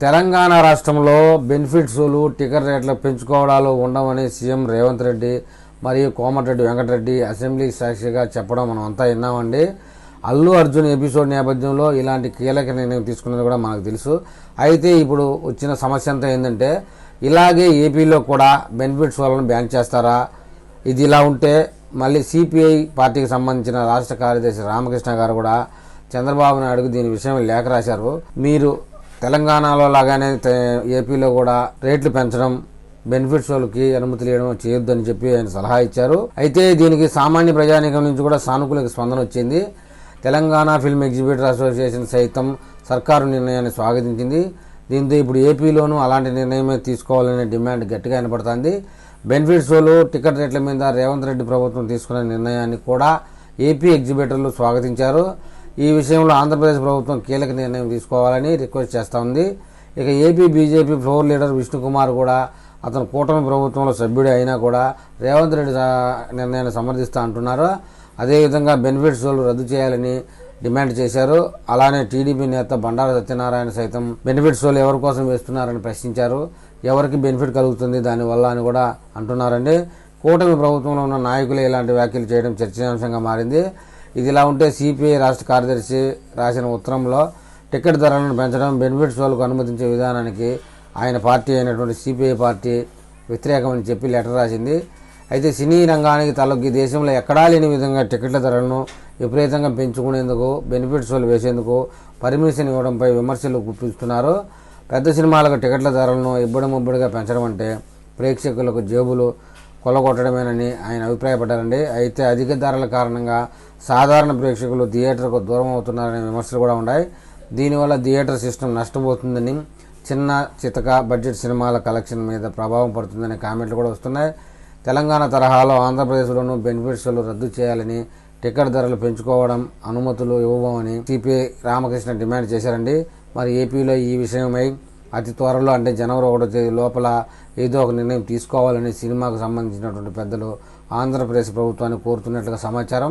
తెలంగాణ రాష్ట్రంలో బెనిఫిట్స్లు టికెట్ రేట్లు పెంచుకోవడాలు ఉండవని సీఎం రేవంత్ రెడ్డి మరియు కోమటిరెడ్డి వెంకటరెడ్డి అసెంబ్లీ సాక్షిగా చెప్పడం మనం అంతా విన్నామండి. అల్లు అర్జున్ ఎపిసోడ్ నేపథ్యంలో ఇలాంటి కీలక నిర్ణయం తీసుకున్నది కూడా మనకు తెలుసు. అయితే ఇప్పుడు వచ్చిన సమస్య అంతా ఏంటంటే ఇలాగే ఏపీలో కూడా బెనిఫిట్స్ వాళ్ళని బ్యాన్ చేస్తారా? ఇది ఇలా ఉంటే మళ్ళీ సిపిఐ పార్టీకి సంబంధించిన రాష్ట్ర కార్యదర్శి రామకృష్ణ గారు కూడా చంద్రబాబు నాయుడుకు దీని విషయం లేఖ రాశారు. మీరు తెలంగాణలో లాగానే ఏపీలో కూడా రేట్లు పెంచడం, బెనిఫిట్స్ వాళ్ళకి అనుమతులు ఇవ్వడం చేయొద్దని చెప్పి ఆయన సలహా ఇచ్చారు. అయితే దీనికి సామాన్య ప్రజానీకం నుంచి కూడా సానుకూల స్పందన వచ్చింది. తెలంగాణ ఫిల్మ్ ఎగ్జిబిటర్ అసోసియేషన్ సైతం సర్కారు నిర్ణయాన్ని స్వాగతించింది. దీంతో ఇప్పుడు ఏపీలోనూ అలాంటి నిర్ణయమే తీసుకోవాలనే డిమాండ్ గట్టిగా వినపడుతోంది. బెనిఫిట్స్ వాళ్ళు టికెట్ రేట్ల మీద రేవంత్ రెడ్డి ప్రభుత్వం తీసుకున్న నిర్ణయాన్ని కూడా ఏపీ ఎగ్జిబిటర్లు స్వాగతించారు. ఈ విషయంలో ఆంధ్రప్రదేశ్ ప్రభుత్వం కీలక నిర్ణయం తీసుకోవాలని రిక్వెస్ట్ చేస్తూ ఉంది. ఇక AP BJP floor leader Vishnukumar కూడా అతను కూటమి ప్రభుత్వంలో సభ్యుడే అయినా కూడా రేవంత్ రెడ్డి నిర్ణయాన్ని సమర్థిస్తూ అంటున్నారు. అదేవిధంగా బెనిఫిట్స్ వాళ్ళు రద్దు చేయాలని డిమాండ్ చేశారు. అలానే టీడీపీ నేత బండారు సత్యనారాయణ సైతం బెనిఫిట్స్ వాళ్ళు ఎవరి కోసం వేస్తున్నారని ప్రశ్నించారు. ఎవరికి బెనిఫిట్ కలుగుతుంది దానివల్ల అని కూడా అంటున్నారండి. కూటమి ప్రభుత్వంలో ఉన్న నాయకులే ఇలాంటి వ్యాఖ్యలు చేయడం చర్చనీయాంశంగా మారింది. ఇది ఇలా ఉంటే సిపిఐ రాష్ట్ర కార్యదర్శి రాసిన ఉత్తరంలో టికెట్ ధరలను పెంచడం, బెనిఫిట్స్ వాళ్ళకు అనుమతించే విధానానికి ఆయన పార్టీ అయినటువంటి సిపిఐ పార్టీ వ్యతిరేకమని చెప్పి లెటర్ రాసింది. అయితే సినీ రంగానికి తలొగ్గి దేశంలో ఎక్కడా లేని విధంగా టికెట్ల ధరలను విపరీతంగా పెంచుకునేందుకు, బెనిఫిట్స్ వాళ్ళు వేసేందుకు పర్మిషన్ ఇవ్వడంపై విమర్శలు గుప్పిస్తున్నారు. పెద్ద సినిమాలకు టికెట్ల ధరలను ఇబ్బడిముబ్బడిగా పెంచడం అంటే ప్రేక్షకులకు జేబులు కొల్లగొట్టడమేనని ఆయన అభిప్రాయపడ్డారండి. అయితే అధిక ధరల కారణంగా సాధారణ ప్రేక్షకులు థియేటర్కు దూరం అవుతున్నారనే విమర్శలు కూడా ఉన్నాయి. దీనివల్ల థియేటర్ సిస్టమ్ నష్టపోతుందని, చిన్న చితక బడ్జెట్ సినిమాల కలెక్షన్ మీద ప్రభావం పడుతుందనే కామెంట్లు కూడా వస్తున్నాయి. తెలంగాణ తరహాలో ఆంధ్రప్రదేశ్లోనూ బెనిఫిట్స్లు రద్దు చేయాలని, టికెట్ ధరలు పెంచుకోవడం అనుమతులు ఇవ్వబోమని సిపిఐ రామకృష్ణ డిమాండ్ చేశారండి. మరి ఏపీలో ఈ విషయమై అతి త్వరలో అంటే జనవరి 1వ తేదీ లోపల ఏదో ఒక నిర్ణయం తీసుకోవాలని సినిమాకు సంబంధించినటువంటి పెద్దలు ఆంధ్రప్రదేశ్ ప్రభుత్వాన్ని కోరుతున్నట్లుగా సమాచారం.